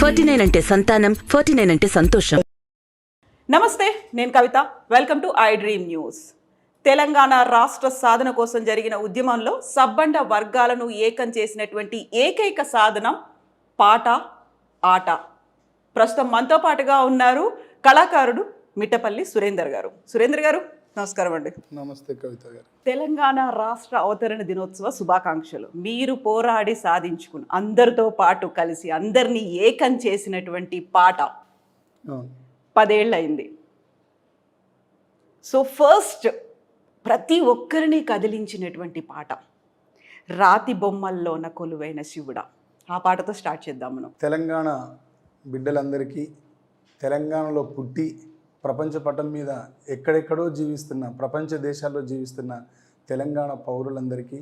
49 అంటే సంతానం, 49 అంటే సంతోషం. నమస్తే, నేను Kavitha. Welcome to I dream news. Telangana రాష్ట్ర సాధన కోసం జరిగిన ఉద్యమంలో సబ్బండ వర్గాలను ఏకం చేసినటువంటి ఏకైక సాధనం పాట, ఆట. ప్రస్తుతం మనతో పాటుగా ఉన్నారు కళాకారుడు మిట్టపల్లి సురేందర్ గారు. సురేందర్ గారు, నమస్కారం అండి. నమస్తే కవిత గారు. తెలంగాణ రాష్ట్ర అవతరణ దినోత్సవ శుభాకాంక్షలు. మీరు పోరాడి సాధించుకుని అందరితో పాటు కలిసి అందరినీ ఏకం చేసినటువంటి పాట 10 ఏళ్ళయింది. సో ఫస్ట్ ప్రతి ఒక్కరిని కదిలించినటువంటి పాట రాతి బొమ్మల్లోన కొలువైన శివుడా. ఆ పాటతో స్టార్ట్ చేద్దాం మనం. తెలంగాణ బిడ్డలందరికీ, తెలంగాణలో పుట్టి ప్రపంచ పటం మీద ఎక్కడెక్కడో జీవిస్తున్న, ప్రపంచ దేశాల్లో జీవిస్తున్న తెలంగాణ పౌరులందరికీ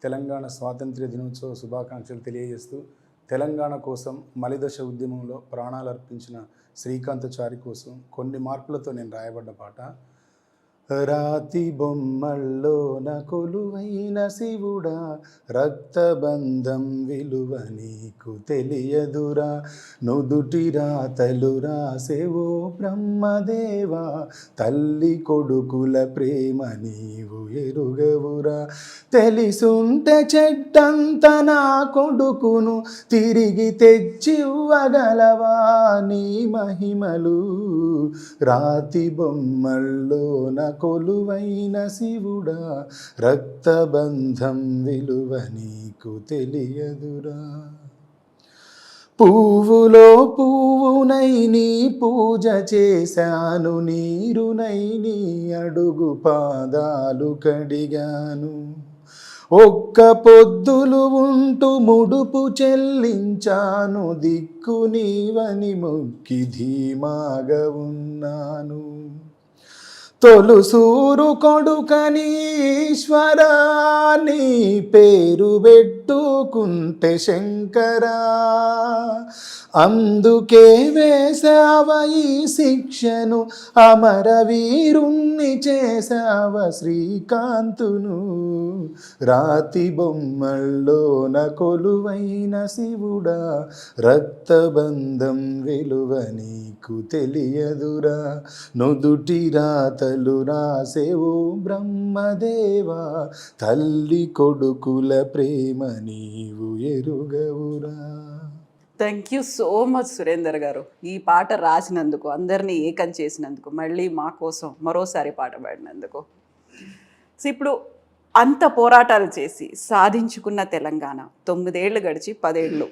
తెలంగాణ స్వాతంత్ర్య దినోత్సవ శుభాకాంక్షలు తెలియజేస్తూ, తెలంగాణ కోసం మలిదశ ఉద్యమంలో ప్రాణాలు అర్పించిన శ్రీకాంతచారి కోసం కొన్ని మార్పులతో నేను రాయబడ్డ పాట. రాతి బొమ్మల్లోన కొలువైన శివుడా, రక్తబంధం విలువ నీకు తెలియదురా, నుదుటి రాతలు రాసేవో బ్రహ్మదేవా, తల్లి కొడుకుల ప్రేమ నీవు ఎరుగవురా, తెలిసుంటే చెట్టంత నా కొడుకును తిరిగి తెచ్చివ్వగలవా, నీ మహిమలు రాతి బొమ్మల్లోన కొలువైన శివుడా, రక్తబంధం విలువ నీకు తెలియదురా. పువ్వులో పువ్వునై నీ పూజ చేశాను, నీరునై నీ అడుగు పాదాలు కడిగాను, ఒక్క పొద్దులు ఉంటూ ముడుపు చెల్లించాను, దిక్కు నీవని మొక్కి ధీమాగా ఉన్నాను, తొలుసూరు కొడుకని ఈశ్వరా, నీ పేరు పెట్టుకుంటే శంకరా, అందుకే వేసావ ఈ శిక్షను, అమరవీరుణ్ణి చేసావ శ్రీకాంతును, రాతి బొమ్మల్లోన కొలువైన శివుడా, రక్తబంధం విలువ నీకు తెలియదురా, నుదుటి రాతలు రాసేవో బ్రహ్మదేవా, తల్లి కొడుకుల ప్రేమ నీవు ఎరుగవురా. Thank you so much Surender గారు. ఈ పాట రాసినందుకు, అందరినీ ఏకం చేసినందుకు, మళ్ళీ మా కోసం మరోసారి పాట పాడినందుకు. సో ఇప్పుడు అంత పోరాటాలు చేసి సాధించుకున్న తెలంగాణ 9 ఏళ్ళు గడిచి 10 ఏళ్ళు,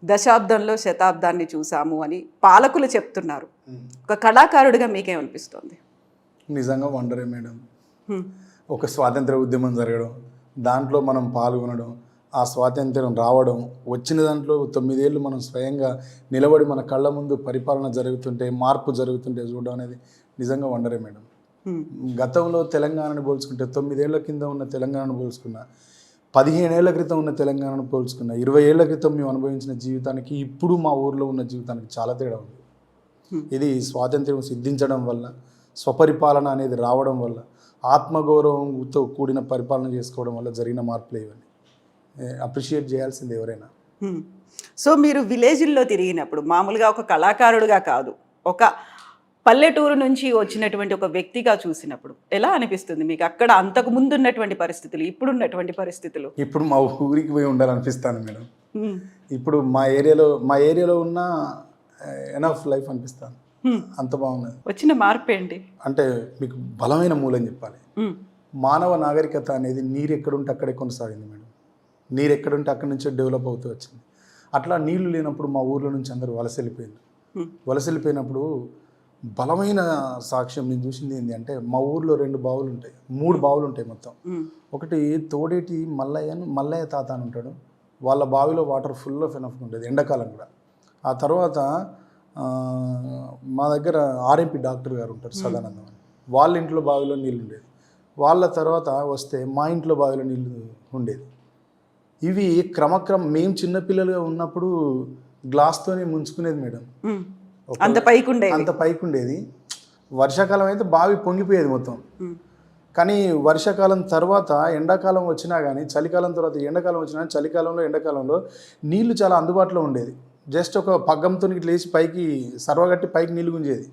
దశాబ్దంలో శతాబ్దాన్ని చూసాము అని పాలకులు చెప్తున్నారు. ఒక కళాకారుడిగా మీకేమనిపిస్తుంది? నిజంగా వండరే మేడం. ఒక స్వాతంత్ర ఉద్యమం జరగడం, దాంట్లో మనం పాల్గొనడం, ఆ స్వాతంత్ర్యం రావడం, వచ్చిన దాంట్లో 9 ఏళ్ళు మనం స్వయంగా నిలబడి మన కళ్ళ ముందు పరిపాలన జరుగుతుంటే, మార్పు జరుగుతుంటే చూడడం అనేది నిజంగా వండరే మేడం. గతంలో తెలంగాణను పోల్చుకుంటే 9 ఏళ్ల కింద ఉన్న తెలంగాణను పోల్చుకున్న, 15 ఏళ్ల క్రితం ఉన్న తెలంగాణను పోల్చుకున్న, 20 ఏళ్ల క్రితం మేము అనుభవించిన జీవితానికి ఇప్పుడు మా ఊర్లో ఉన్న జీవితానికి చాలా తేడా ఉంది. ఇది స్వాతంత్ర్యం సిద్ధించడం వల్ల, స్వపరిపాలన అనేది రావడం వల్ల, ఆత్మగౌరవంతో కూడిన పరిపాలన చేసుకోవడం వల్ల జరిగిన మార్పులు ఇవన్నీ. అప్రిషియేట్ చేయాల్సింది ఎవరైనా. సో మీరు విలేజ్ల్లో తిరిగినప్పుడు, మామూలుగా ఒక కళాకారుడిగా కాదు, ఒక పల్లెటూరు నుంచి వచ్చినటువంటి ఒక వ్యక్తిగా చూసినప్పుడు ఎలా అనిపిస్తుంది మీకు? అక్కడ అంతకు ముందు ఉన్నటువంటి పరిస్థితులు, ఇప్పుడు ఉన్నటువంటి పరిస్థితులు? ఇప్పుడు మా ఊరికి పోయి ఉండాలనిపిస్తాను మేడం. ఇప్పుడు మా ఏరియాలో ఉన్న ఎనఫ్ లైఫ్ అనిపిస్తాను. అంత బాగున్నది. వచ్చిన మార్పు ఏంటి అంటే మీకు బలమైన మూలం చెప్పాలి. మానవ నాగరికత అనేది నీరు ఎక్కడుంటే అక్కడే కొనసాగింది మేడం. నీరు ఎక్కడుంటే అక్కడి నుంచే డెవలప్ అవుతూ వచ్చింది. అట్లా నీళ్లు లేనప్పుడు మా ఊర్లో నుంచి అందరూ వలస వెళ్ళిపోయినప్పుడు బలమైన సాక్ష్యం నేను చూసింది ఏంటి అంటే, మా ఊర్లో 3 బావులు ఉంటాయి మొత్తం. ఒకటి తోడేటి మల్లయ్య తాత అని ఉంటాడు, వాళ్ళ బావిలో వాటర్ ఫుల్ ఆఫ్ ఎనఫ్ ఉండేది ఎండాకాలం కూడా. ఆ తర్వాత మా దగ్గర ఆర్ఎంపీ డాక్టర్ గారు ఉంటారు సదానందం అని, వాళ్ళ ఇంట్లో బావిలో నీళ్ళు ఉండేది. వాళ్ళ తర్వాత వస్తే మా ఇంట్లో బావిలో నీళ్ళు ఉండేది. ఇవి క్రమక్రమం మేము చిన్నపిల్లలుగా ఉన్నప్పుడు గ్లాస్తోనే ముంచుకునేది మేడం. అంత పైకి ఉండేది. వర్షాకాలం అయితే బావి పొంగిపోయేది మొత్తం. కానీ వర్షాకాలం తర్వాత ఎండాకాలం వచ్చినా కానీ, చలికాలం తర్వాత ఎండాకాలం వచ్చినా, చలికాలంలో ఎండాకాలంలో నీళ్లు చాలా అందుబాటులో ఉండేది. జస్ట్ ఒక పగ్గంతో ఇట్లా లేచి పైకి సర్వగట్టి పైకి నీళ్ళు గుంజేది.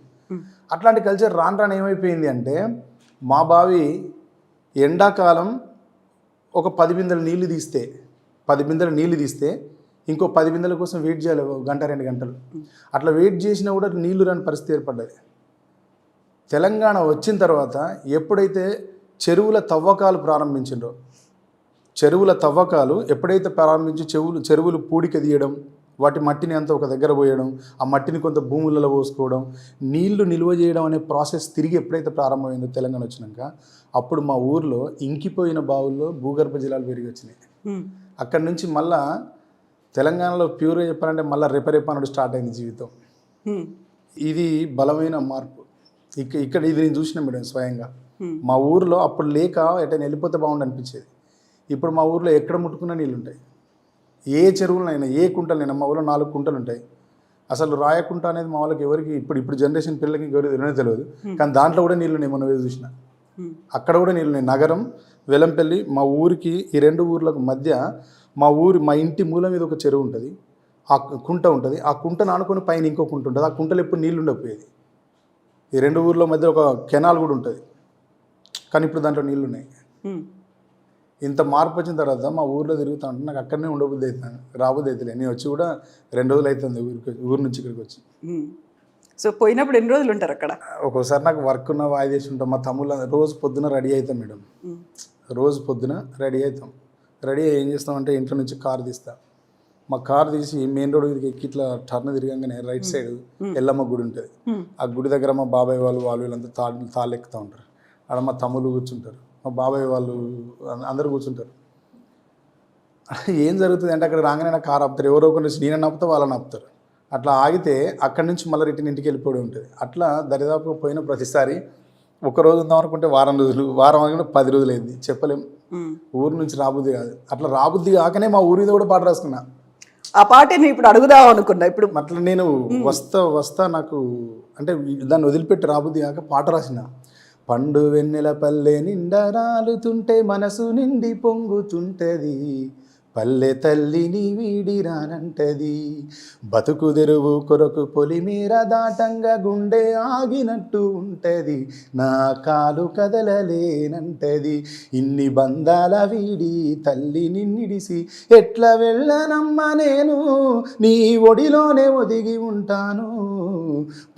అట్లాంటి కల్చర్ రాను రాను ఏమైపోయింది అంటే మా బావి ఎండాకాలం ఒక 10 బిందెలు నీళ్లు తీస్తే ఇంకో 10 బిందెల కోసం వెయిట్ చేయాలి, 1 గంట 2 గంటలు. అట్లా వెయిట్ చేసినా కూడా నీళ్లు రాని పరిస్థితి ఏర్పడ్డది. తెలంగాణ వచ్చిన తర్వాత ఎప్పుడైతే చెరువుల తవ్వకాలు ఎప్పుడైతే ప్రారంభించి చెరువులు పూడిక తీయడం, వాటి మట్టిని అంతా ఒక దగ్గర పోయడం, ఆ మట్టిని కొంత భూములలో పోసుకోవడం, నీళ్లు నిల్వ చేయడం అనే ప్రాసెస్ తిరిగి ఎప్పుడైతే ప్రారంభమైందో తెలంగాణ వచ్చినాక, అప్పుడు మా ఊర్లో ఇంకిపోయిన బావుల్లో భూగర్భ జలాలు పెరిగి వచ్చినాయి. అక్కడి నుంచి మళ్ళా తెలంగాణలో ప్యూర్గా చెప్పాలంటే మళ్ళీ రెపరెపనుడు స్టార్ట్ అయింది జీవితం. ఇది బలమైన మార్పు. ఇక్కడ ఇది నేను చూసిన మేడం స్వయంగా. మా ఊర్లో అప్పుడు లేక ఎటైనా వెళ్ళిపోతే బాగుండు అనిపించేది. ఇప్పుడు మా ఊర్లో ఎక్కడ ముట్టుకున్న నీళ్ళు ఉంటాయి. ఏ చెరువులైనా ఏ కుంటలైనా మా ఊళ్ళో 4 కుంటలు ఉంటాయి. అసలు రాయకుంట అనేది మా వాళ్ళకి ఎవరికి ఇప్పుడు జనరేషన్ పిల్లలకి ఎవరికి తెలియదు. కానీ దాంట్లో కూడా నీళ్ళు ఉన్నాయి. మనం చూసిన అక్కడ కూడా నీళ్ళు ఉన్నాయి. నగరం, వెలంపల్లి, మా ఊరికి ఈ 2 ఊర్లకు మధ్య మా ఇంటి మూల మీద ఒక చెరువు ఉంటుంది, ఆ కుంట ఉంటుంది. ఆ కుంటను ఆనుకొని పైన ఇంకో కుంట ఉంటుంది. ఆ కుంటలో ఎప్పుడు నీళ్ళు ఉండకపోయేది. ఈ 2 ఊర్ల మధ్య ఒక కెనాల్ కూడా ఉంటుంది, కానీ ఇప్పుడు దాంట్లో నీళ్ళు ఉన్నాయి. ఇంత మార్పు వచ్చిన తర్వాత మా ఊర్లో తిరుగుతా ఉంటే నాకు అక్కడనే ఉండబుద్ధి అవుతాను, రాబుద్ధి అవుతుంది. నేను వచ్చి కూడా 2 రోజులు అవుతుంది ఊరు నుంచి ఇక్కడికి వచ్చి. సో పోయినప్పుడు ఎన్ని రోజులు ఉంటారు అక్కడ? ఒక్కోసారి నాకు వర్క్ ఉన్న వాయిదేసి ఉంటాం. మా తమ్ముళ్ళు రోజు పొద్దున రెడీ అవుతాం మేడం. రోజు పొద్దున రెడీ అవుతాం. రెడీ అయ్యి ఏం చేస్తామంటే ఇంట్లో నుంచి కారు తీస్తా. మా కారు తీసి మెయిన్ రోడ్ ఎక్కి ఇట్లా టర్న్ తిరగంగానే రైట్ సైడ్ ఎల్లమ్మ గుడి ఉంటుంది. ఆ గుడి దగ్గర మా బాబాయ్ వాళ్ళు వీళ్ళంతా తాళ్ళు ఎక్కుతూ ఉంటారు. ఆడ మా తమ్ముళ్ళు కూర్చుంటారు, మా బాబాయ్ వాళ్ళు అందరూ కూర్చుంటారు. ఏం జరుగుతుంది అంటే అక్కడ రాగానే నా కారు ఆపుతారు. ఎవరో ఒకరు నేను ఆపుతా, వాళ్ళని ఆపుతారు. అట్లా ఆగితే అక్కడి నుంచి మళ్ళీ రిటర్న్ ఇంటికి వెళ్ళిపోవడం ఉంటుంది. అట్లా దరిదాపుగా పోయిన ప్రతిసారి ఒక రోజు ఉందాం అనుకుంటే వారం అనుకుంటే 10 రోజులు అయింది. చెప్పలేం. ఊరు నుంచి రాబుద్ది కాదు. అట్లా రాబుద్ది కాకనే మా ఊరి మీద కూడా పాట రాసుకున్నా. ఆ పాట నేను ఇప్పుడు అడుగుదాం అనుకున్నా. ఇప్పుడు అట్లా నేను వస్తా నాకు అంటే దాన్ని వదిలిపెట్టి రాబుద్ది కాక పాట రాసిన. పండు వెన్నెల పల్లె నిండా రాలుతుంటే మనసు నిండి పొంగుతుంటది, పల్లె తల్లిని వీడి రానంటది, బతుకు తెరువు కొరకు పొలిమేర దాటంగా గుండె ఆగినట్టు ఉంటది, నా కాలు కదలలేనంటది, ఇన్ని బంధాల వీడి తల్లి నిన్నిడిసి ఎట్లా వెళ్ళనమ్మ నేను, నీ ఒడిలోనే ఒదిగి ఉంటాను,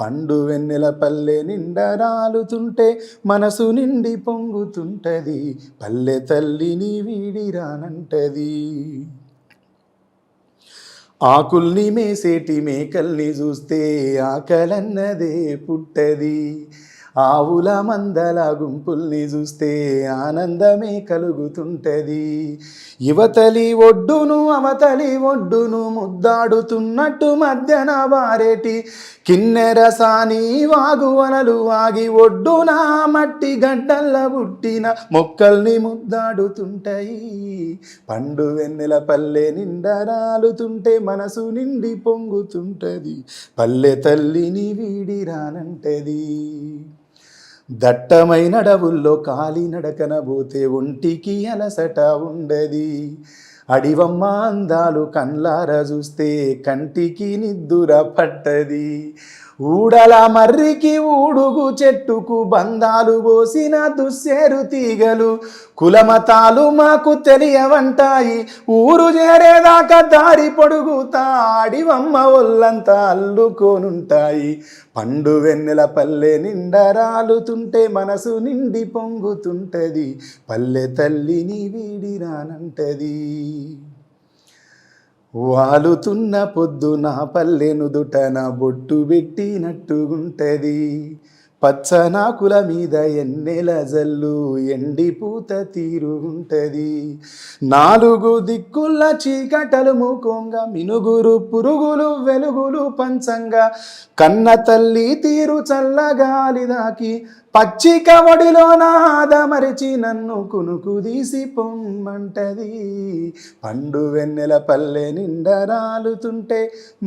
పండు వెన్నెల పల్లె నిండా రాలుతుంటే మనసు నిండి పొంగుతుంటది, పల్లె తల్లిని వీడి రానంటది. ఆకుల్ని మేసేటి మేకల్ని చూస్తే ఆకలన్నదే పుట్టది, ఆవుల మందల గుంపుల్ని చూస్తే ఆనందమే కలుగుతుంటది, యువతలి ఒడ్డును అవతలి ఒడ్డును ముద్దాడుతున్నట్టు మధ్యన వారేటి కిన్నెరసాని వాగువనలు వాగి ఒడ్డున మట్టి గడ్డల్ల పుట్టిన మొక్కల్ని ముద్దాడుతుంటాయి, పండు వెన్నెల పల్లె నిండా రాలుతుంటే మనసు నిండి పొంగుతుంటది, పల్లె తల్లిని వీడి రానంటది. దట్టమైన అడవుల్లో కాలినడకన పోతే ఒంటికి అలసట ఉండది, అడివమ్మ అందాలు కన్లార చూస్తే కంటికి నిద్దుర పట్టది, ఊడల మర్రికి ఊడుగు చెట్టుకు బంధాలు పోసిన దుస్సేరు తీగలు కులమతాలు మాకు తెలియవంటాయి, ఊరు చేరేదాకా దారి పొడుగుతా అడివమ్మ ఒళ్ళంతా అల్లుకోనుంటాయి, పండు వెన్నెల పల్లె నిండా రాలుతుంటే మనసు నిండి పొంగుతుంటది, పల్లె తల్లిని వీడి రానంటది, వాలుతున్న పొద్దున పల్లె నుదుటన బొట్టు పెట్టినట్టుగుంటది, పచ్చనాకుల మీద ఎన్నెల జల్లు ఎండిపూత తీరుగుంటది, 4 దిక్కుల చీకటలు మూకోంగా మినుగురు పురుగులు వెలుగులు పంచంగా కన్న తల్లి తీరు చల్లగాలి దాకి పచ్చిక ఒడిలో నాదమరిచి నన్ను కునుకు తీసి పొమ్మంటది, పండు వెన్నెల పల్లె నిండా రాలుతుంటే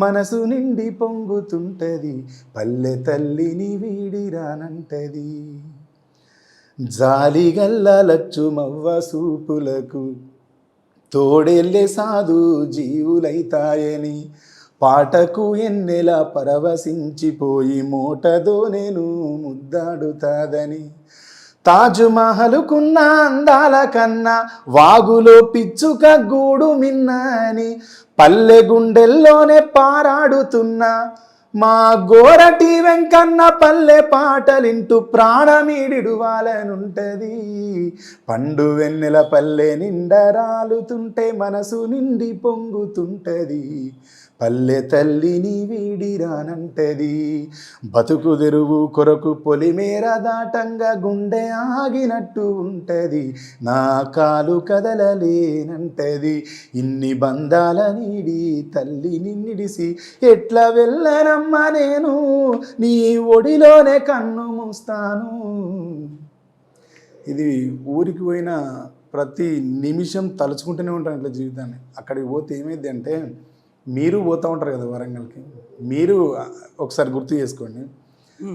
మనసు నిండి పొంగుతుంటది, పల్లె తల్లిని వీడి రానంటది, జాలిగల్ల లచ్చుమవ్వ సూపులకు తోడెళ్ళే సాధు జీవులైతాయని పాటకు ఎన్నెల పరవశించిపోయి మోటదో నేను ముద్దాడుతాదని తాజ్మహలుకున్న అందాల కన్నా వాగులో పిచ్చుక గూడు మిన్నని పల్లె గుండెల్లోనే పారాడుతున్నా మా గోరటి వెంకన్న పల్లె పాటలింటూ ప్రాణమీడిడువాలనుంటది పండు వెన్నెల పల్లె నిండా రాలుతుంటే మనసు నిండి పొంగుతుంటది పల్లె తల్లిని వీడిరానంటది బతుకు తెరువు కొరకు పొలిమేర దాటంగా గుండె ఆగినట్టు ఉంటది నా కాలు కదలలేనంటది ఇన్ని బంధాల నీడి తల్లిని నిడిసి ఎట్లా వెళ్ళనమ్మా నేను నీ ఒడిలోనే కన్ను మూస్తాను. ఇది ఊరికి పోయిన ప్రతి నిమిషం తలుచుకుంటూనే ఉంటాను ఇట్లా జీవితాన్ని. అక్కడికి పోతే ఏమైంది అంటే మీరు పోతూ ఉంటారు కదా వరంగల్కి, మీరు ఒకసారి గుర్తు చేసుకోండి.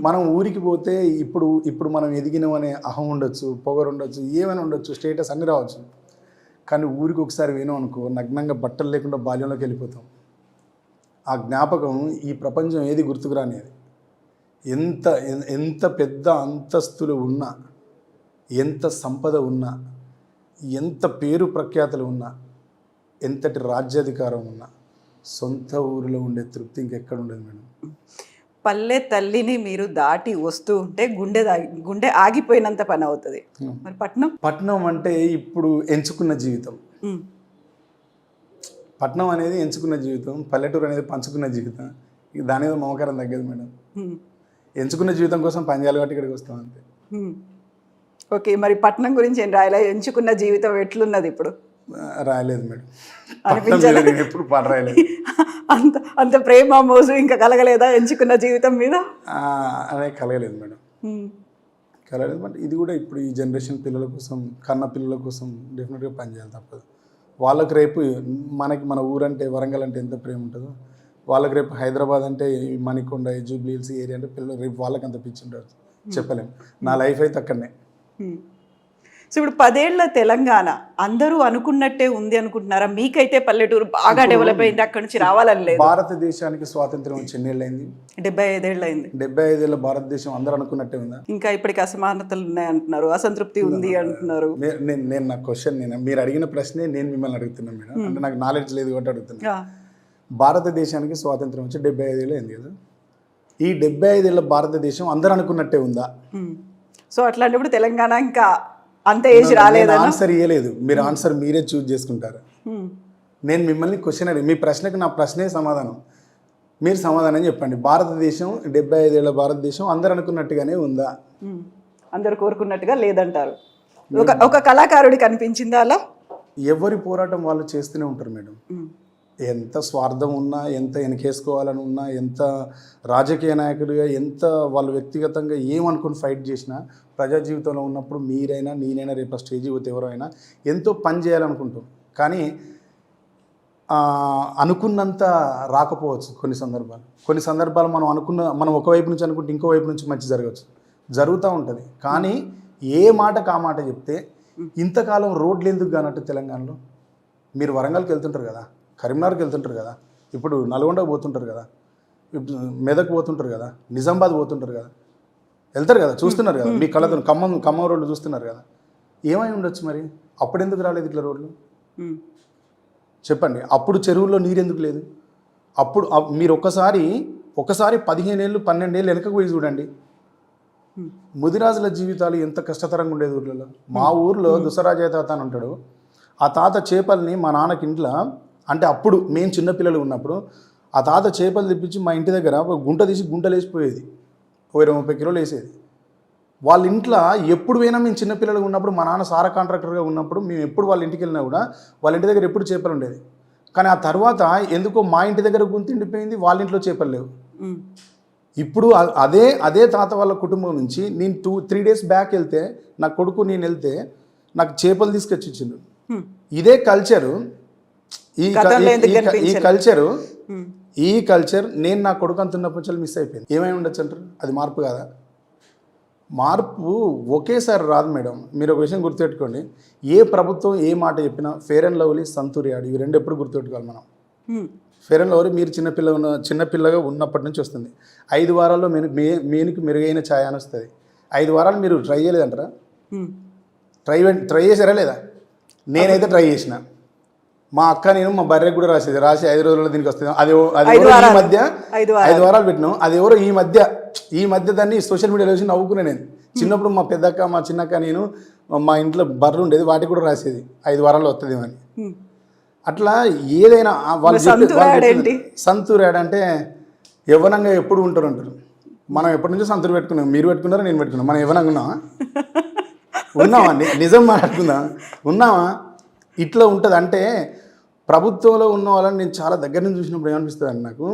మనం ఊరికి పోతే ఇప్పుడు మనం ఎదిగినమనే అహం ఉండొచ్చు, పొగరు ఉండొచ్చు, ఏమైనా ఉండొచ్చు, స్టేటస్ అన్నీ రావచ్చు. కానీ ఊరికి ఒకసారి వినాం అనుకో నగ్నంగా బట్టలు లేకుండా బాల్యంలోకి వెళ్ళిపోతాం. ఆ జ్ఞాపకం ఈ ప్రపంచం ఏది గుర్తుకు రానిది. ఎంత పెద్ద అంతస్తులు ఉన్నా, ఎంత సంపద ఉన్నా, ఎంత పేరు ప్రఖ్యాతులు ఉన్నా, ఎంతటి రాజ్యాధికారం ఉన్నా సొంత ఊరిలో ఉండే తృప్తి ఇంకెక్కడ ఉండదు మేడం. పల్లె తల్లిని మీరు దాటి వస్తూ ఉంటే గుండె ఆగిపోయినంత పని అవుతుంది. మరి పట్నం అంటే ఇప్పుడు ఎంచుకున్న జీవితం. పట్నం అనేది ఎంచుకున్న జీవితం, పల్లెటూరు అనేది పంచుకున్న జీవితం. దాని మీద మమకారం తగ్గదు మేడం. ఎంచుకున్న జీవితం కోసం పనిచేయాలి కాబట్టి ఇక్కడికి వస్తాం అంతే. ఓకే, మరి పట్నం గురించి ఏం రాయలే? ఎంచుకున్న జీవితం ఎట్లున్నది ఇప్పుడు? రాయలేదు మేడం, అనిపించలేదు. ఎప్పుడు పాట రాయలేదు. అంత ప్రేమ మోజు ఇంకా కలగలేదా ఎంచుకున్న జీవితం మీద? అనే కలగలేదు మేడం, కలగలేదు. బట్ ఇది కూడా ఇప్పుడు ఈ జనరేషన్ పిల్లల కోసం, కన్న పిల్లల కోసం డెఫినెట్గా పనిచేయాలి, తప్పదు. వాళ్ళకి రేపు మన ఊరంటే వరంగల్ అంటే ఎంత ప్రేమ ఉంటుందో, వాళ్ళకి రేపు హైదరాబాద్ అంటే మణికొండ, జూబ్లీ హిల్స్ ఏరియా అంటే పిల్లలు రేపు వాళ్ళకి అంత పిచ్చి ఉంటుంది, చెప్పలేము. నా లైఫ్ అయితే అక్కడనే. సో ఇప్పుడు 10 ఏళ్ల తెలంగాణ అందరూ అనుకున్నట్టే ఉంది అనుకుంటున్నారా? మీకైతే పల్లెటూరు బాగా డెవలప్ అయింది, అక్కడి నుంచి రావాలని లేదు? భారతదేశానికి స్వాతంత్రం వచ్చి ఎన్నేళ్ళైంది? 75 ఏళ్ళు అయింది. 75 ఏళ్ళ భారతదేశం అందరూ అనుకున్నట్టే ఉందా? ఇంకా ఇప్పటికి అసమానతలు ఉన్నాయి అంటున్నారు, అసంతృప్తి ఉంది అంటున్నారు. నేను నా క్వశ్చన్, మీరు అడిగిన ప్రశ్నే నేను మిమ్మల్ని అడుగుతున్నాను మేడం. అంటే నాకు నాలెడ్జ్ లేదు కాబట్టి అడుగుతున్నా. భారతదేశానికి స్వాతంత్రం వచ్చి 75 ఏళ్ళు అయింది కదా. ఈ 75 ఏళ్ళ భారతదేశం అందరూ అనుకున్నట్టే ఉందా? సో అట్లాంటప్పుడు తెలంగాణ ఇంకా అంత ఏజ్ రాలేదా? ఆన్సర్ ఇవ్వలేదు, మీరు ఆన్సర్ మీరే చూజ్ చేసుకుంటారు. నేను మిమ్మల్ని క్వశ్చన్ అడిగి, మీ ప్రశ్నకు నా ప్రశ్నే సమాధానం, మీరు సమాధానం చెప్పండి. భారతదేశం 75 ఏళ్ళ భారతదేశం అందరు అనుకున్నట్టుగానే ఉందా? అందరు కోరుకున్నట్టుగా లేదంటారు. ఒక కళాకారుడికి అనిపించిందా అలా? ఎవరి పోరాటం వాళ్ళు చేస్తూనే ఉంటారు మేడం. ఎంత స్వార్థం ఉన్నా, ఎంత వెనకేసుకోవాలని ఉన్నా, ఎంత రాజకీయ నాయకుడిగా, ఎంత వాళ్ళు వ్యక్తిగతంగా ఏమనుకుని ఫైట్ చేసినా, ప్రజా జీవితంలో ఉన్నప్పుడు మీరైనా నేనైనా రేపు స్టేజీ పోతే ఎవరైనా ఎంతో పని చేయాలనుకుంటాం. కానీ అనుకున్నంత రాకపోవచ్చు కొన్ని సందర్భాలు మనం ఒకవైపు నుంచి అనుకుంటే ఇంకో వైపు నుంచి మంచి జరుగుతూ ఉంటుంది. కానీ ఏ మాటకు ఆ మాట చెప్తే ఇంతకాలం రోడ్లు ఎందుకు కానట్టు తెలంగాణలో? మీరు వరంగల్కి వెళ్తుంటారు కదా, కరీంనగర్కి వెళ్తుంటారు కదా, ఇప్పుడు నల్గొండకు పోతుంటారు కదా, ఇప్పుడు మెదక్ పోతుంటారు కదా, నిజామాబాద్ పోతుంటారు కదా, వెళ్తారు కదా, చూస్తున్నారు కదా, మీ కళ్ళతో ఖమ్మం రోడ్లు చూస్తున్నారు కదా. ఏమై ఉండొచ్చు మరి? అప్పుడు ఎందుకు రాలేదు ఇట్లా రోడ్లు? చెప్పండి. అప్పుడు చెరువుల్లో నీరు ఎందుకు లేదు? అప్పుడు మీరు ఒకసారి 15 ఏళ్ళు 12 ఏళ్ళు వెనకకు పోయి చూడండి. ముదిరాజుల జీవితాలు ఎంత కష్టతరంగా ఉండేది ఊర్లలో. మా ఊర్లో దుసరాజయ్య తాత అని ఉంటాడు. ఆ తాత చేపల్ని మా నాన్నకి ఇంట్లో, అంటే అప్పుడు మేము చిన్నపిల్లలు ఉన్నప్పుడు ఆ తాత చేపలు తెప్పించి మా ఇంటి దగ్గర ఒక గుంట తీసి గుంటలు వేసిపోయేది, 20-30 కిలోలు వేసేది. వాళ్ళ ఇంట్లో ఎప్పుడు పోయినా మేము చిన్నపిల్లలు ఉన్నప్పుడు, మా నాన్న సారా కాంట్రాక్టర్గా ఉన్నప్పుడు మేము ఎప్పుడు వాళ్ళ ఇంటికి వెళ్ళినా కూడా వాళ్ళ ఇంటి దగ్గర ఎప్పుడు చేపలు ఉండేది. కానీ ఆ తర్వాత ఎందుకో మా ఇంటి దగ్గర గుంత ఎండిపోయింది, వాళ్ళ ఇంట్లో చేపలు లేవు. ఇప్పుడు అదే తాత వాళ్ళ కుటుంబం నుంచి నేను 2-3 డేస్ బ్యాక్ వెళ్తే, నా కొడుకు నేను వెళ్తే నాకు చేపలు తీసుకొచ్చి ఇచ్చిండు. ఇదే కల్చరు, ఈ కల్చర్ నేను నా కొడుకు అంతున్నప్పటి నుంచి మిస్ అయిపోయింది. ఏమై ఉండొచ్చు అంటారు? అది మార్పు కాదా? మార్పు ఒకేసారి రాదు మేడం. మీరు ఒక విషయం గుర్తుపెట్టుకోండి, ఏ ప్రభుత్వం ఏ మాట చెప్పినా fair and lovely, Santoor add, ఇవి రెండు ఎప్పుడు గుర్తుపెట్టుకోవాలి మనం. ఫెయిర్ అండ్ లవ్లీ మీరు చిన్నపిల్లగా ఉన్నప్పటి నుంచి వస్తుంది. 5 వారాల్లో మేనికి మెరుగైన ఛాయ అని వస్తుంది. 5 వారాలు మీరు ట్రై చేయలేదంటారా? ట్రై చేశారా లేదా? నేనైతే ట్రై చేసిన. మా అక్క నేను మా బర్రెకి కూడా రాసి 5 రోజుల్లో దీనికి వస్తుంది. అది ఈ మధ్య 5 వారాలు పెట్టినాం. అది ఎవరో ఈ మధ్య దాన్ని సోషల్ మీడియాలో చూసి నవ్వుకునే. నేను చిన్నప్పుడు మా పెద్దక్క మా చిన్నక్క నేను మా ఇంట్లో బర్రెలు ఉండేది, వాటికి కూడా రాసేది 5 వారాల్లో వస్తుంది అని. అట్లా ఏదైనా వాళ్ళు సంతూర్ యాడ్ అంటే యవ్వనంగా ఎప్పుడు అంటారు. మనం ఎప్పటి నుంచో సంతూర్ పెట్టుకున్నాం. మీరు పెట్టుకున్నారా, నేను పెట్టుకున్నాం. మనం యవ్వనంగా ఉన్నామా? నిజం మాట్లాడుకుందాం, ఉన్నామా? ఇట్లా ఉంటుంది. అంటే ప్రభుత్వంలో ఉన్న వాళ్ళని నేను చాలా దగ్గర నుంచి చూసినప్పుడు ఏమనిపిస్తుంది అంటే, నాకు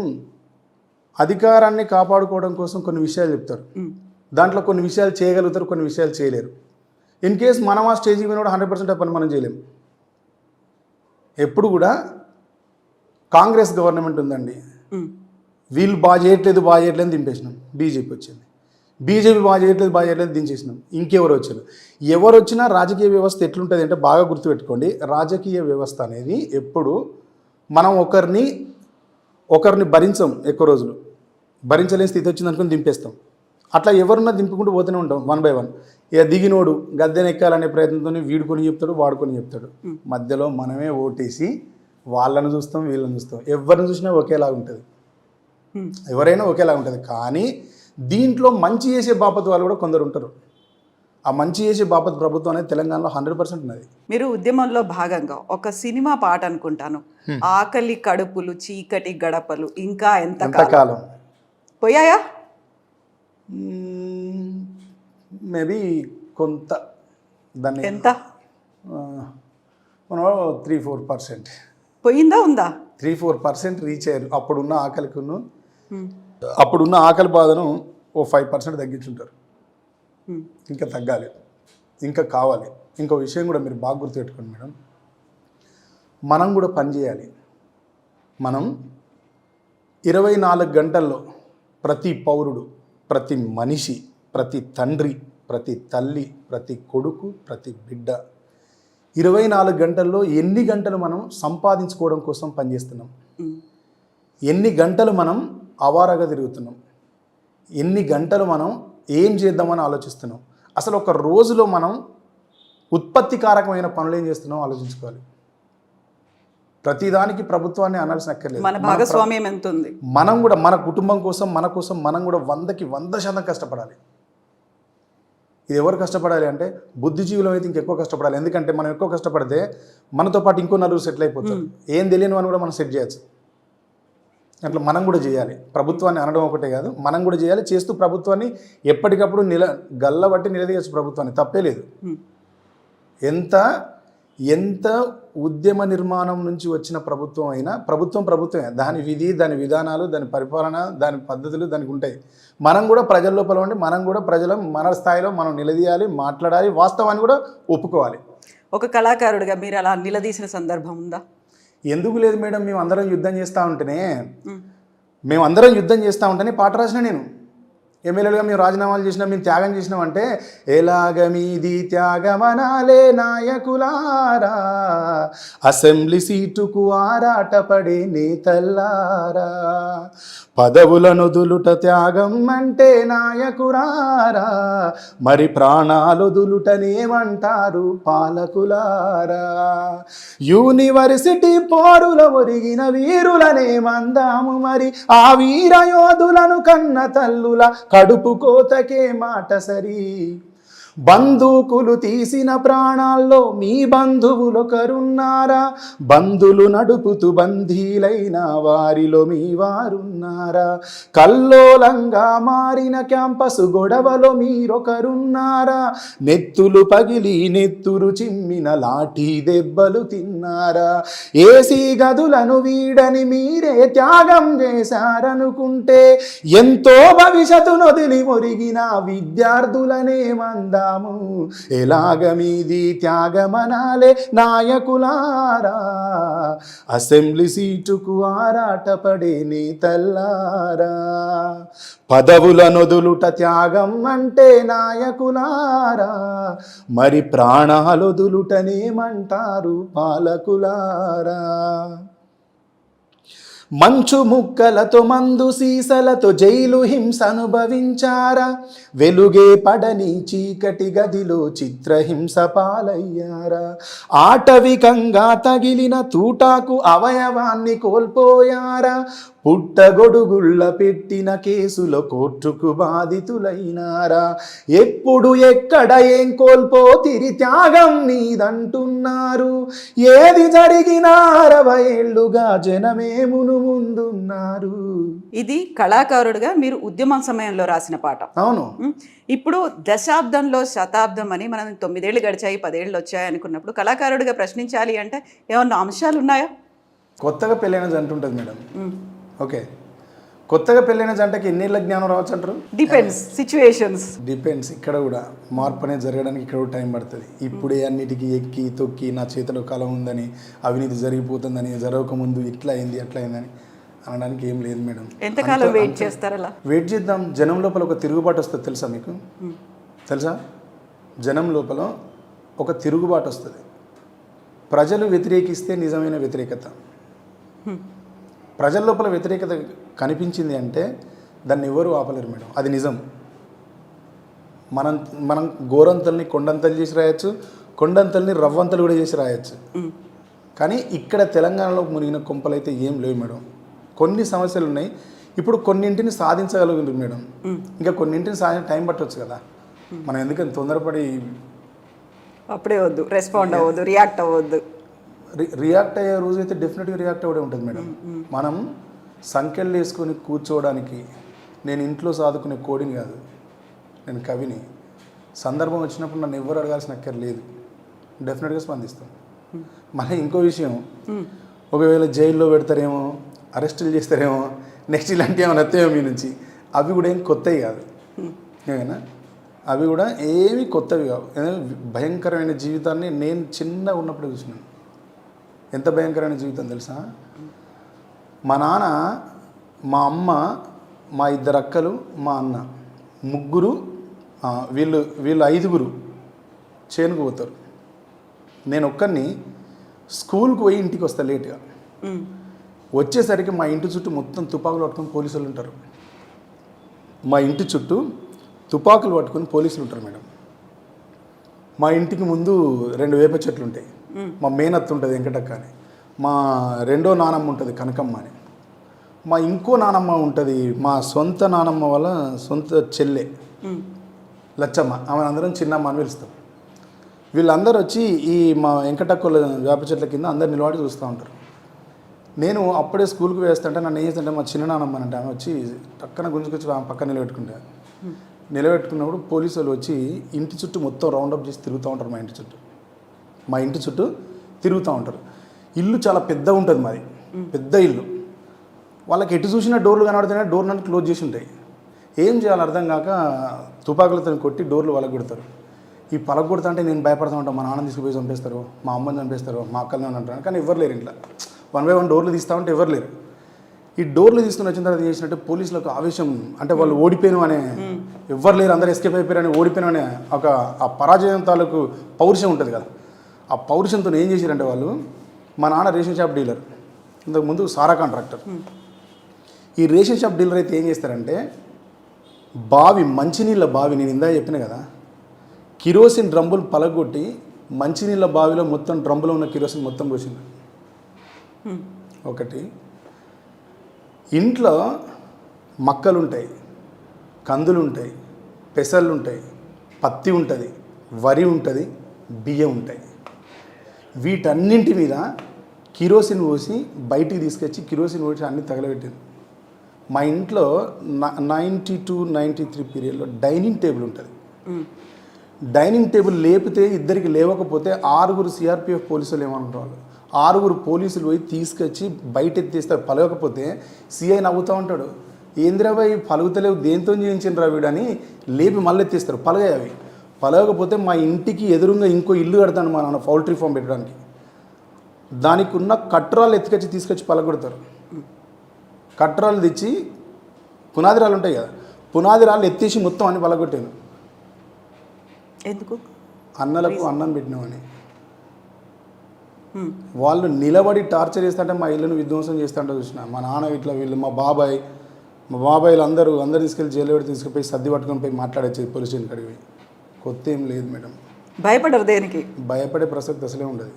అధికారాన్ని కాపాడుకోవడం కోసం కొన్ని విషయాలు చెప్తారు. దాంట్లో కొన్ని విషయాలు చేయగలుగుతారు, కొన్ని విషయాలు చేయలేరు. ఇన్ కేస్ మనం ఆ స్టేజ్కి పోయినప్పుడు 100% ఆ పని మనం చేయలేము. ఎప్పుడు కూడా కాంగ్రెస్ గవర్నమెంట్ ఉందండి, వీళ్ళు బాగా చేయట్లేదు అని దింపేసినాం. బీజేపీ వచ్చింది, బీజేపీ బాగా చేయట్లేదు దించేసినాం. ఇంకెవరు వచ్చారు? ఎవరు వచ్చినా రాజకీయ వ్యవస్థ ఎట్లుంటుంది అంటే, బాగా గుర్తుపెట్టుకోండి, రాజకీయ వ్యవస్థ అనేది ఎప్పుడు మనం ఒకరిని భరించం. ఎక్కువ రోజులు భరించలేని స్థితి వచ్చింది అనుకుని దింపేస్తాం. అట్లా ఎవరున్నా దింపుకుంటూ పోతూనే ఉంటాం 1 by 1. ఇక దిగినోడు గద్దెను ఎక్కాలనే ప్రయత్నంతో వీడుకొని చెప్తాడు, వాడుకొని చెప్తాడు. మధ్యలో మనమే ఓటేసి వాళ్ళని చూస్తాం, వీళ్ళని చూస్తాం. ఎవరిని చూసినా ఒకేలాగా ఉంటుంది, ఎవరైనా ఒకేలాగా ఉంటుంది. కానీ దీంట్లో మంచి చేసే బాపత్ వాళ్ళు కూడా కొందరు ఉంటారు. ఆ మంచి చేసే బాపత్ ప్రభుత్వం అనేది తెలంగాణలో 100% ఉన్నది. మీరు ఉద్యమంలో భాగంగా ఒక సినిమా పాట అనుకుంటాను, ఆకలి కడుపులు చీకటి గడపలు ఇంకా ఎంతకాలం పోయాయా? మేబీ కొంత దాన్ని ఎంత 3-4% పోయిందా, ఉందా? 3-4% రీచ్ అయ్యారు. అప్పుడున్న ఆకలి బాధను 5% తగ్గించుంటారు. ఇంకా తగ్గాలి, ఇంకా కావాలి. ఇంకో విషయం కూడా మీరు బాగా గుర్తుపెట్టుకోండి మేడం, మనం కూడా పని చేయాలి. మనం 24 గంటల్లో ప్రతి పౌరుడు, ప్రతి మనిషి, ప్రతి తండ్రి, ప్రతి తల్లి, ప్రతి కొడుకు, ప్రతి బిడ్డ 24 గంటల్లో ఎన్ని గంటలు మనం సంపాదించుకోవడం కోసం పనిచేస్తున్నాం, ఎన్ని గంటలు మనం అవారాగా తిరుగుతున్నాం, ఎన్ని గంటలు మనం ఏం చేద్దామని ఆలోచిస్తున్నాం. అసలు ఒక రోజులో మనం ఉత్పత్తికారకమైన పనులు ఏం చేస్తున్నాం ఆలోచించుకోవాలి. ప్రతిదానికి ప్రభుత్వాన్ని అనాల్సిన అక్కర్లేదు. మన భాగస్వామ్యం ఎంత ఉంది? మనం కూడా మన కుటుంబం కోసం, మన కోసం మనం కూడా 100కి 100% కష్టపడాలి. ఇది ఎవరు కష్టపడాలి అంటే, బుద్ధిజీవులం అయితే ఇంకెక్కువ కష్టపడాలి. ఎందుకంటే మనం ఎక్కువ కష్టపడితే మనతో పాటు ఇంకో నలుగురు సెటిల్ అయిపోతారు. ఏం తెలియని వాడిని కూడా మనం సెట్ చేయొచ్చు. అట్లా మనం కూడా చేయాలి. ప్రభుత్వాన్ని అనడం ఒకటే కాదు, మనం కూడా చేయాలి. చేస్తూ ప్రభుత్వాన్ని ఎప్పటికప్పుడు గల్లబట్టి నిలదీయచ్చు. ప్రభుత్వాన్ని తప్పే లేదు. ఎంత ఉద్యమ నిర్మాణం నుంచి వచ్చిన ప్రభుత్వం అయినా ప్రభుత్వమే. దాని విధి, దాని విధానాలు, దాని పరిపాలన, దాని పద్ధతులు దానికి ఉంటాయి. మనం కూడా ప్రజల లోపల ఉండి మనం కూడా మన స్థాయిలో మనం నిలదీయాలి, మాట్లాడాలి, వాస్తవాన్ని కూడా ఒప్పుకోవాలి. ఒక కళాకారుడిగా మీరు అలా నిలదీసిన సందర్భం ఉందా? ఎందుకు లేదు మేడం, మేము అందరం యుద్ధం చేస్తూ ఉంటేనే పాట రాసిన. నేను ఎమ్మెల్యేలుగా మేము రాజీనామాలు చేసినాం, మేము త్యాగం చేసినామంటే, ఎలాగ మీది త్యాగమనాలే నాయకులారా, అసెంబ్లీ సీటుకు ఆరాటపడే నేతల్లారా, పదవులను దులుట త్యాగం అంటే నాయకురారా, మరి ప్రాణాలొదులుటనేమంటారు పాలకులారా, యూనివర్సిటీ పోరుల ఒరిగిన వీరులనే మందాము, మరి ఆ వీర యోధులను కన్న తల్లుల కడుపు కోతకే మాట సరి, బందూకులు తీసిన ప్రాణాల్లో మీ బంధువులొకరున్నారా, బంధులు నడుపుతూ బంధీలైన వారిలో మీ వారున్నారా, కల్లోలంగా మారిన క్యాంపస్ గొడవలో మీరొకరున్నారా, నెత్తులు పగిలి నెత్తురు చిమ్మిన లాఠీ దెబ్బలు తిన్నారా, ఏసీ గదులను వీడని మీరే త్యాగం చేశారనుకుంటే, ఎంతో భవిష్యత్తును వదిలి ఒరిగిన విద్యార్థులనే మందా, ఎలాగ మీది త్యాగమనాలే నాయకులారా, అసెంబ్లీ సీటుకు ఆరాటపడే నేతల్లారా, పదవుల నొదులుట త్యాగం అంటే నాయకులారా, మరి ప్రాణాలొదులుటనేమంటారు పాలకులారా, మంచు ముక్కలతో మందు సీసలతో జైలు హింస అనుభవించారా, వెలుగే పడని చీకటి గదిలో చిత్రహింస పాలయ్యారా, ఆటవికంగా తగిలిన తూటాకు అవయవాన్ని కోల్పోయారా, పుట్టగొడుగుళ్ళ పెట్టిన కేసులో కోర్టుకు బాధితులైనారా, ఎప్పుడు ఎక్కడ ఏం కోల్పోతిరి త్యాగం నీదంటున్నారు, ఏది జరిగినా 60 ఏళ్లుగా జనమే ముందున్నారు. ఇది కళాకారుడిగా మీరు ఉద్యమం సమయంలో రాసిన పాట. అవును. ఇప్పుడు దశాబ్దంలో శతాబ్దం అని మనం 9 ఏళ్ళు గడిచాయి 10 ఏళ్ళు వచ్చాయి అనుకున్నప్పుడు కళాకారుడిగా ప్రశ్నించాలి అంటే ఏమన్నా అంశాలు ఉన్నాయా? కొత్తగా పెళ్ళైన జంట ఉంటుంది మేడం. ఓకే, కొత్తగా పెళ్ళైన జంటకి ఎన్నేళ్ళ జ్ఞానం రావచ్చు అంటారు? Depends, situations depends. ఇక్కడ కూడా మార్పు అనేది జరగడానికి ఇక్కడ కూడా టైం పడుతుంది. ఇప్పుడే అన్నిటికీ ఎక్కి తొక్కి నా చేతిలో కళ ఉందని, అవినీతి జరిగిపోతుందని, జరగకముందు ఇట్లా అయింది అట్లా అయిందని అనడానికి ఏం లేదు మేడం. ఎంతకాలం వెయిట్ చేస్తారు? అలా వెయిట్ చేద్దాం. జనం లోపల ఒక తిరుగుబాటు వస్తుంది, తెలుసా మీకు? తెలుసా? జనం లోపల ఒక తిరుగుబాటు వస్తుంది. ప్రజలు వ్యతిరేకిస్తే నిజమైన వ్యతిరేకత. ప్రజల లోపల వ్యతిరేకత కనిపించింది అంటే దాన్ని ఎవరు ఆపలేరు మేడం. అది నిజం. మనం గోరంతల్ని కొండంతలు చేసి రాయొచ్చు, కొండంతల్ని రవ్వంతలు కూడా చేసి రాయొచ్చు. కానీ ఇక్కడ తెలంగాణలో మునిగిన కొంపలైతే ఏం లేవు మేడం. కొన్ని సమస్యలు ఉన్నాయి. ఇప్పుడు కొన్నింటిని సాధించగలుగుతుంది మేడం, ఇంకా కొన్నింటిని సాధించే టైం పట్టవచ్చు కదా. మనం ఎందుకని తొందరపడి అప్పుడే వద్దు, రెస్పాండ్ అవ్వద్దు, రియాక్ట్ అవ్వద్దు. రియాక్ట్ అయ్యే రోజు అయితే డెఫినెట్గా రియాక్ట్ అవ్వడే ఉంటుంది మేడం. మనం సంఖ్యలు వేసుకొని కూర్చోవడానికి, నేను ఇంట్లో సాదుకునే కోడిని కాదు, నేను కవిని. సందర్భం వచ్చినప్పుడు నన్ను ఎవరు అడగాల్సిన అక్కర్ లేదు, డెఫినెట్గా స్పందిస్తాం. మళ్ళీ ఇంకో విషయం, ఒకవేళ జైల్లో పెడతారేమో, అరెస్టులు చేస్తారేమో, నెక్స్ట్ ఇలాంటి ఏమైనా వస్తాయో మీ నుంచి, అవి కూడా ఏం కొత్తవి కాదు. ఏమైనా అవి కూడా ఏమి కొత్తవి కావు. భయంకరమైన జీవితాన్ని నేను చిన్నగా ఉన్నప్పుడు చూసినాను. ఎంత భయంకరమైన జీవితం తెలుసా? మా నాన్న, మా అమ్మ, మా 2 అక్కలు, మా అన్న, ముగ్గురు, వీళ్ళు 5గురు చేనుకు పోతారు. నేను ఒక్కరిని స్కూల్కి పోయి ఇంటికి వస్తా లేట్గా. వచ్చేసరికి మా ఇంటి చుట్టూ మొత్తం తుపాకులు పట్టుకొని పోలీసులు ఉంటారు. మా ఇంటి చుట్టూ తుపాకులు పట్టుకొని పోలీసులు ఉంటారు మేడం. మా ఇంటికి ముందు 2 వేప చెట్లు ఉంటాయి. మా మేనత్త ఉంటుంది వెంకటక్క అని, మా రెండో నానమ్మ ఉంటుంది కనకమ్మ అని, మా ఇంకో నానమ్మ ఉంటుంది, మా సొంత నానమ్మ వాళ్ళ సొంత చెల్లె లచ్చమ్మ, ఆమె అందరం చిన్నమ్మ అని పిలుస్తాం. వీళ్ళందరూ వచ్చి ఈ మా వెంకటక్కల వేప చెట్ల కింద అందరు నిలబడి చూస్తూ ఉంటారు. నేను అప్పుడే స్కూల్కి వేస్తుంటే నన్ను ఏం చేస్తుంటే మా చిన్న నానమ్మ అంటే ఆమె వచ్చి పక్కన గుంజుకొచ్చి ఆమె పక్కన నిలబెట్టుకున్నప్పుడు పోలీసు వాళ్ళు వచ్చి ఇంటి చుట్టూ మొత్తం రౌండప్ చేసి తిరుగుతూ ఉంటారు. మా ఇంటి చుట్టూ తిరుగుతూ ఉంటారు. ఇల్లు చాలా పెద్ద ఉంటుంది, మాది పెద్ద ఇల్లు. వాళ్ళకి ఎటు చూసినా డోర్లు కనబడుతున్నాయి, డోర్ నన్ను క్లోజ్ చేసి ఉంటాయి. ఏం చేయాలో అర్థం కాక తుపాకులతో కొట్టి డోర్లు పలగొడతారు. ఈ పలగొడతా అంటే నేను భయపడుతూ ఉంటాను, మా నాన్న తీసుకుపోయి చంపేస్తారు, మా అమ్మని చంపేస్తారు, మా అక్కల్ని అని అంటారు. కానీ ఎవరు లేరు ఇంట్లో. 1 by 1 డోర్లు తీస్తూ ఉంటే ఎవరు లేరు. ఈ డోర్లు తీసుకుని వచ్చిన తర్వాత చేసినట్టు పోలీసులకు ఆవేశం, అంటే వాళ్ళు ఓడిపోయాను అనే, ఎవరు లేరు అందరూ ఎస్కేప్ అయిపోయారని, ఓడిపోయాను అనే ఆ పరాజయం తాలూకు పౌరుషం ఉంటుంది కదా. ఆ పౌరుషంతో ఏం చేశారంటే వాళ్ళు, మా నాన్న రేషన్ షాప్ డీలర్, ఇంతకుముందు సారా కాంట్రాక్టర్. ఈ రేషన్ షాప్ డీలర్ అయితే ఏం చేస్తారంటే మంచినీళ్ళ బావి, నేను ఇందా చెప్పిన కదా, కిరోసిన్ డ్రమ్ములు పలగొట్టి మంచినీళ్ళ బావిలో మొత్తం డ్రమ్ములో ఉన్న కిరోసిన్ మొత్తం పోసింది. ఒకటి, ఇంట్లో మక్కలు ఉంటాయి, కందులు ఉంటాయి, పెసళ్ళు ఉంటాయి, పత్తి ఉంటుంది, వరి ఉంటుంది, బియ్యం ఉంటాయి. వీటన్నింటి మీద కిరోసిన్ పోసి బయటికి తీసుకొచ్చి కిరోసిన్ పోసి అన్నీ తగలబెట్టింది. మా ఇంట్లో 92-93 పీరియడ్లో డైనింగ్ టేబుల్ ఉంటుంది. డైనింగ్ టేబుల్ లేపితే ఇద్దరికి లేవకపోతే 6 సిఆర్పిఎఫ్ పోలీసులు ఏమంటారు, 6 పోలీసులు పోయి తీసుకొచ్చి బయట ఎత్తేస్తారు. పలగకపోతే సిఐ నవ్వుతూ ఉంటాడు, ఏంద్రాబాయ్ పలుగుతలేవు, దేంతో చేయించిన వీడని లేపి మళ్ళీ ఎత్తేస్తారు. పలగాయి అవి. పలగకపోతే మా ఇంటికి ఎదురుగా ఇంకో ఇల్లు కడతాను మా నాన్న పౌల్ట్రీ ఫామ్ పెట్టడానికి. దానికి ఉన్న కట్టరాలు తీసుకొచ్చి పలగొడతారు. కట్టరాలు తెచ్చి పునాది రాళ్ళు ఉంటాయి కదా, పునాది రాళ్ళు ఎత్తేసి మొత్తం అన్ని పలగొట్టాను. ఎందుకు? అన్నలకు అన్నం పెట్టినామని. వాళ్ళు నిలబడి టార్చర్ చేస్తుంటే మా ఇల్లును విధ్వంసం చేస్తుంటే చూసిన మా నాన్న ఇట్లా వీళ్ళు మా బాబాయిలు అందరూ తీసుకెళ్ళి జైలు పెట్టి తీసుకుపోయి సర్ది పట్టుకొని పోయి మాట్లాడచ్చు పోలీస్ స్టేషన్ కాడికి పోయి. కొత్త ఏం లేదు మేడం, భయపడరు దేనికి, భయపడే ప్రసక్తి అసలే ఉండదు,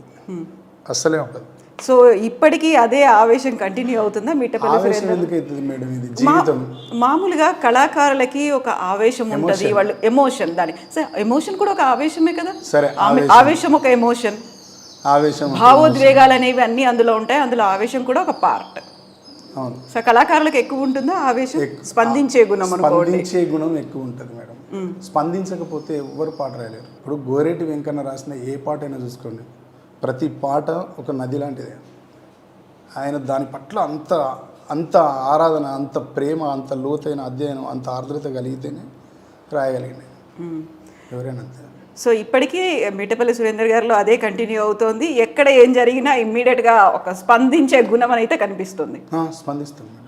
అస్సలే ఉండదు. సో ఇప్పటికీ అదే ఆవేశం కంటిన్యూ అవుతుందా మిట్టపల్లి సురేందర్? ఎందుకు అవుతుంది మేడం, ఇది జీవితం. మామూలుగా కళాకారులకి ఒక ఆవేశం ఉంటుంది, వాళ్ళు ఎమోషన్, దాని ఎమోషన్ కూడా ఒక ఆవేశమే కదా. సరే, ఆవేశం ఒక ఎమోషన్, ఆవేశం భావోద్వేగాలు అనేవి అన్నీ అందులో ఉంటాయి, అందులో ఆవేశం కూడా ఒక పార్ట్. అవును. సో కళాకారులకు ఎక్కువ ఉంటుందా ఆవేశం, స్పందించే గుణం? స్పందించే గుణం ఎక్కువ ఉంటుంది మేడం. స్పందించకపోతే ఎవ్వరు పాట రాయలేరు. ఇప్పుడు గోరేటి వెంకన్న రాసిన ఏ పాట అయినా చూసుకోండి, ప్రతి పాట ఒక నది లాంటిదే. ఆయన దాని పట్ల అంత ఆరాధన, అంత ప్రేమ, అంత లోతైన అధ్యయనం, అంత ఆర్ద్రత కలిగితేనే రాయగలిగినాయి ఎవరైనా అంతే. సో ఇప్పటికీ మిట్టపల్లి సురేందర్ గారిలో అదే కంటిన్యూ అవుతోంది. ఎక్కడ ఏం జరిగినా ఇమ్మీడియట్గా ఒక స్పందించే గుణం అయితే కనిపిస్తుంది. స్పందిస్తాను మేడం,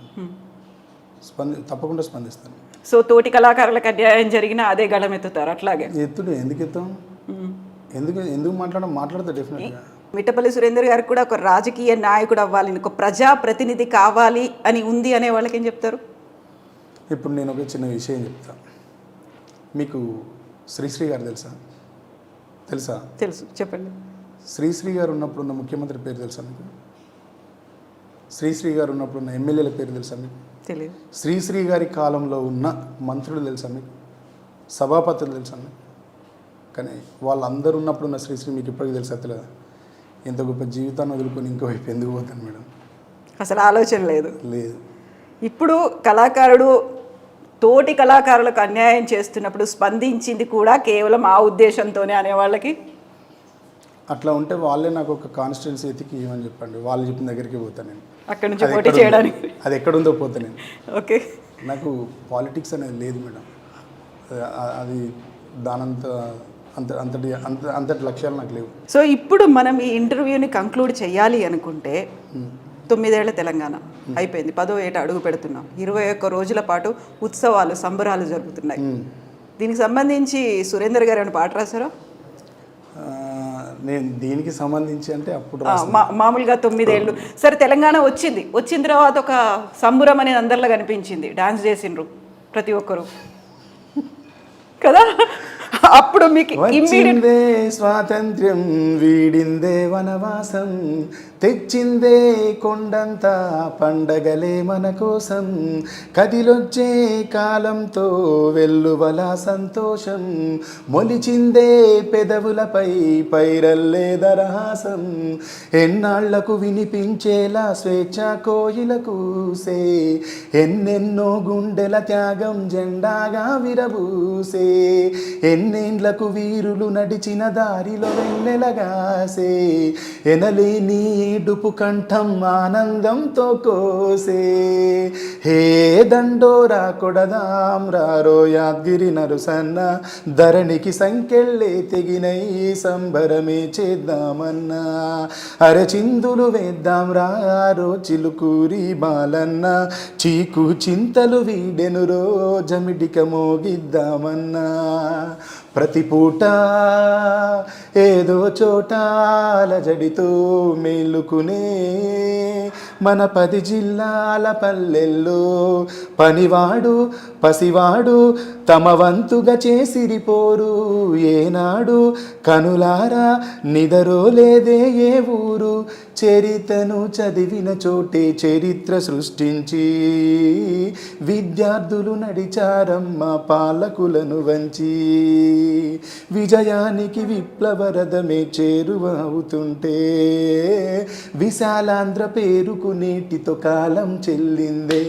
తప్పకుండా స్పందిస్తాను. సో తోటి కళాకారులకు అన్యాయం జరిగినా అదే గళం ఎత్తుతారు. అట్లాగే ఎత్తుడు ఎందుకు ఎత్తాం, ఎందుకు మాట్లాడతా డెఫినెట్గా. మిట్టపల్లి సురేందర్ గారికి కూడా ఒక రాజకీయ నాయకుడు అవ్వాలి, ఒక ప్రజాప్రతినిధి కావాలి అని ఉంది అనే వాళ్ళకి ఏం చెప్తారు? ఇప్పుడు నేను ఒక చిన్న విషయం చెప్తా. మీకు శ్రీశ్రీ గారు తెలుసా? తెలుసు, చెప్పండి. శ్రీశ్రీ గారు ఉన్నప్పుడు ఉన్న ముఖ్యమంత్రి పేరు తెలుసా మీకు? శ్రీశ్రీ గారు ఉన్నప్పుడు ఉన్న ఎమ్మెల్యేల పేరు తెలుసా మీకు? తెలియదు. శ్రీశ్రీ గారి కాలంలో ఉన్న మంత్రులు తెలుసా మీకు? సభాపతులు తెలుసా మీకు? కానీ వాళ్ళందరూ ఉన్నప్పుడు ఉన్న శ్రీశ్రీ మీకు ఇప్పటికీ తెలుసా? తెలియదా? ఇంత గొప్ప జీవితాన్ని వదులుకొని ఇంకోవైపు ఎందుకు పోతాను మేడం? అసలు ఆలోచన లేదు. లేదు. ఇప్పుడు కళాకారుడు తోటి కళాకారులకు అన్యాయం చేస్తున్నప్పుడు స్పందించింది కూడా కేవలం ఆ ఉద్దేశంతోనే అనేవాళ్ళకి అట్లా ఉంటే వాళ్ళే నాకు ఒక కాన్స్టిట్యున్సీ ఎతికి ఇవ్వని చెప్పండి, వాళ్ళు చెప్పిన దగ్గరికి పోతాను నేను. అక్కడి నుంచి పోటీ చేయడానికి అది ఎక్కడుందో పోతా నేను. ఓకే, నాకు పాలిటిక్స్ అనేది లేదు మేడం, అది అంతటి లక్ష్యాలు నాకు లేవు. సో ఇప్పుడు మనం ఈ ఇంటర్వ్యూని కంక్లూడ్ చేయాలి అనుకుంటే 9 ఏళ్ల తెలంగాణ అయిపోయింది, 10వ ఏట అడుగు పెడుతున్నాం, 21 రోజుల పాటు ఉత్సవాలు సంబరాలు జరుగుతున్నాయి. దీనికి సంబంధించి సురేందర్ గారు ఏమైనా పాట రాశారా? నేను దీనికి సంబంధించి అంటే అప్పుడు మామూలుగా 9 ఏళ్ళు సరే తెలంగాణ వచ్చిన తర్వాత ఒక సంబురం అనేది అందరిలో కనిపించింది, డాన్స్ చేసిండ్రు ప్రతి ఒక్కరు కదా. అప్పుడు మీకు వచ్చిందే స్వాతంత్ర్యం, వీడిందే వనవాసం, తెచ్చిందే కొండంత పండగలే మన కోసం, కదిలొచ్చే కాలంతో వెల్లువల సంతోషం, మొలిచిందే పెదవులపై పైరల్లే దరహాసం, ఎన్నాళ్లకు వినిపించేలా స్వేచ్ఛ కోయిలకు సే, ఎన్నెన్నో గుండెల త్యాగం జెండాగా విరబూసే, ఎన్నేండ్లకు వీరులు నడిచిన దారిలో వెన్నెలగాసే, ఎనలేని ఏడుపు కంఠం ఆనందంతో కోసే, హే దండోరా కొడదాం రారో యాద్గిరి నరుసన్న, ధరణికి సంకెళ్ళే తెగినై సంబరమే చేద్దామన్నా, అరచిందులు వేద్దాం రారో చిలుకూరి బాలన్న, చీకు చింతలు వీడెను రోజమిడిక మోగిద్దామన్నా, ప్రతి పూట ఏదో చోట అలజడితో మేలుకునే మన 10 జిల్లాల పల్లెల్లో, పనివాడు పసివాడు తమ వంతుగా చేసిరిపోరు, ఏనాడు కనులారా నిదరో లేదే ఏ ఊరు, చరితను చదివిన చోటే చరిత్ర సృష్టించి, విద్యార్థులు నడిచారమ్మ పాలకులను వంచి, విజయానికి విప్లవ రథమే చేరువ అవుతుంటే, విశాలాంధ్ర పేరుకు నీటితో కాలం చెల్లిందే.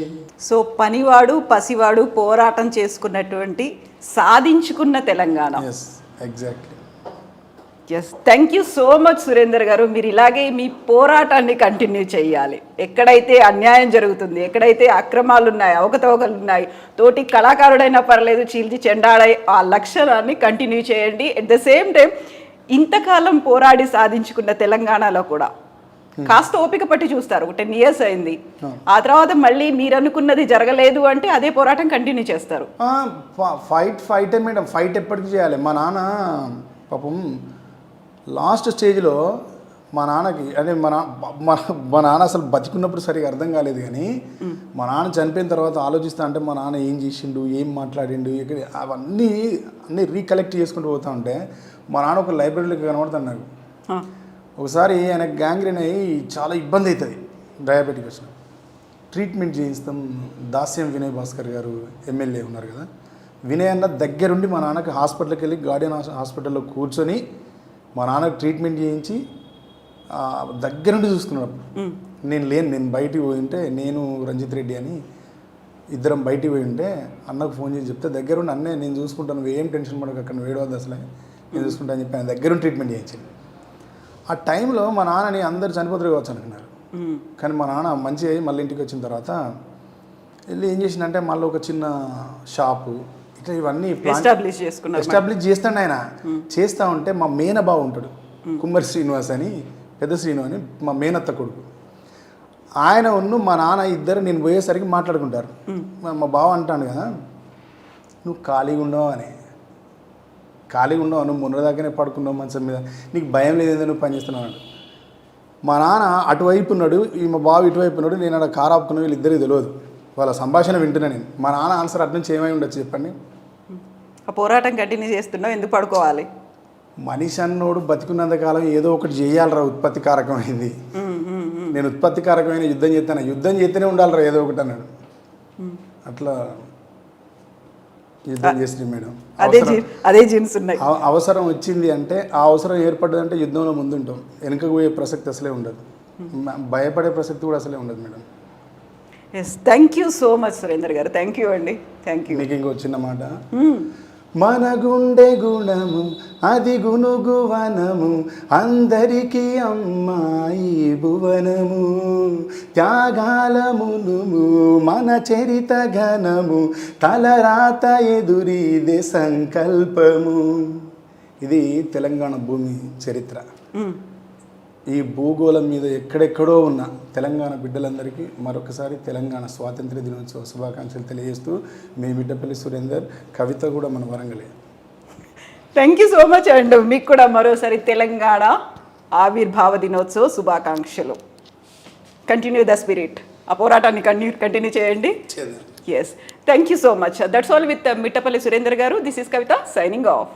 సో పనివాడు పసివాడు పోరాటం చేసుకున్నటువంటి సాధించుకున్న Telangana. Exactly. Yes, thank you so much Surender garu. మీరు ఇలాగే మీ పోరాటాన్ని కంటిన్యూ చేయాలి. ఎక్కడైతే అన్యాయం జరుగుతుంది, ఎక్కడైతే అక్రమాలు ఉన్నాయి, అవకతవకలు ఉన్నాయి, తోటి కళాకారుడైనా పర్లేదు చీల్చి చెండాడే ఆ లక్ష్యాన్ని కంటిన్యూ చేయండి. ఎట్ ద సేమ్ టైం ఇంతకాలం పోరాడి సాధించుకున్న తెలంగాణలో కూడా కాస్త ఓపిక పట్టి చూస్తారు. 10 years అయింది, ఆ తర్వాత మళ్ళీ మీరు అనుకున్నది జరగలేదు అంటే అదే పోరాటం కంటిన్యూ చేస్తారు. ఫైటే మేడం, ఫైట్ ఎప్పటికీ చేయాలి. మా నాన్న పాపం లాస్ట్ స్టేజ్లో మా నాన్నకి అంటే మా నాన్న అసలు బతికున్నప్పుడు సరిగా అర్థం కాలేదు కానీ మా నాన్న చనిపోయిన తర్వాత ఆలోచిస్తా అంటే మా నాన్న ఏం చేసిండు, ఏం మాట్లాడిండు, అవన్నీ రీకలెక్ట్ చేసుకుంటూ పోతా ఉంటే మా నాన్న ఒక లైబ్రరీలోకి కనబడుతాడు నాకు. ఒకసారి ఆయన గ్యాంగ్రీన్ అయ్యి చాలా ఇబ్బంది అవుతుంది, డయాబెటిక్ వచ్చిన ట్రీట్మెంట్ చేయిస్తాం. దాస్యం వినయ్ భాస్కర్ గారు ఎమ్మెల్యే ఉన్నారు కదా, వినయ్ అన్న దగ్గరుండి మా నాన్నకి హాస్పిటల్కి వెళ్ళి గార్డియన్ హాస్పిటల్లో కూర్చొని మా నాన్నకి ట్రీట్మెంట్ చేయించి దగ్గరుండి చూసుకున్నాడు. నేను బయటికి పోయి ఉంటే, నేను రంజిత్ రెడ్డి అని ఇద్దరం బయటికి పోయి ఉంటే అన్నకు ఫోన్ చేసి చెప్తే దగ్గరుండి అన్నే నేను చూసుకుంటాను, నువ్వు ఏం టెన్షన్ పడకు, అక్కడ వేడవద్దు అసలే, నేను చూసుకుంటా అని చెప్పి ఆయన దగ్గరుండి ట్రీట్మెంట్ చేయించింది. ఆ టైంలో మా నాన్నని అందరు చనిపోతారు కావచ్చు అనుకున్నారు, కానీ మా నాన్న మంచి అయ్యి మళ్ళీ ఇంటికి వచ్చిన తర్వాత వెళ్ళి ఏం చేసిందంటే మళ్ళీ ఒక చిన్న షాపు ఇట్లా ఇవన్నీ ఎస్టాబ్లిష్ చేస్తాడు ఆయన. చేస్తూ ఉంటే మా మేనబావ ఉంటాడు కుమ్మరి శ్రీనివాస్ అని, పెద్ద శ్రీను అని మా మేనత్త కొడుకు, ఆయన ఉన్ను మా నాన్న ఇద్దరు నేను పోయేసరికి మాట్లాడుకుంటారు. మా బావ అంటాను కదా, నువ్వు ఖాళీగా ఉండవు అని, ఖాళీగా ఉండవు, నువ్వు మొన్నదాకానే పడుకున్నావు మంచం మీద, నీకు భయం లేదేదో నువ్వు పని చేస్తున్నావు అన్నాడు. మా నాన్న అటువైపు ఉన్నాడు, మా బావ ఇటువైపు ఉన్నాడు, నేను అక్కడ కారు ఆపుకున్నా, వీళ్ళిద్దరికి తెలియదు, వాళ్ళ సంభాషణ వింటున్నా నేను. మా నాన్న ఆన్సర్ అటు నుంచి ఏమై ఉండొచ్చు చెప్పండి. ఆ పోరాటం కంటిన్యూ చేస్తున్నావు, ఎందుకు పడుకోవాలి? మనిషి అన్నోడు బతికున్నంతకాలం ఏదో ఒకటి చేయాలరా, ఉత్పత్తి కారకమైంది. నేను ఉత్పత్తి కారకమైన యుద్ధం చేస్తాను, యుద్ధం చేస్తేనే ఉండాలిరా ఏదో ఒకటి అన్నాడు. అట్లా యుద్ధం చేసింది మేడం. అదే జీన్స్ ఉన్నాయి. అవసరం వచ్చింది అంటే, ఆ అవసరం ఏర్పడ్డదంటే యుద్ధంలో ముందుంటాం, వెనుకకు పోయే ప్రసక్తి అసలే ఉండదు, భయపడే ప్రసక్తి కూడా అసలే ఉండదు madam. Yes, thank you so much Surender garu, thank you అండి, థ్యాంక్ యూ. మీకు ఇంకో చిన్న మాట, మన గుండె గుణము అది గునుగువనము, అందరికీ అమ్మాయి భువనము, త్యాగాల మునుము మన చరిత ఘనము, తలరాత ఎదురీదే సంకల్పము. ఇది తెలంగాణ భూమి చరిత్ర. ఈ భూగోళం మీద ఎక్కడెక్కడో ఉన్న తెలంగాణ బిడ్డలందరికీ మరొకసారి తెలంగాణ స్వాతంత్ర దినోత్సవ శుభాకాంక్షలు తెలియజేస్తూ మీ మిట్టపల్లి సురేందర్, కవిత కూడా మన వరంగలే. Thank you so much and మీకు కూడా మరోసారి తెలంగాణ ఆవిర్భావ దినోత్సవ శుభాకాంక్షలు. కంటిన్యూ ద స్పిరిట్, ఆ పోరాటాన్ని కంటిన్యూ చేయండి. Yes, thank you so much. That's all with Mittapalli Surender గారు. This is Kavitha signing of.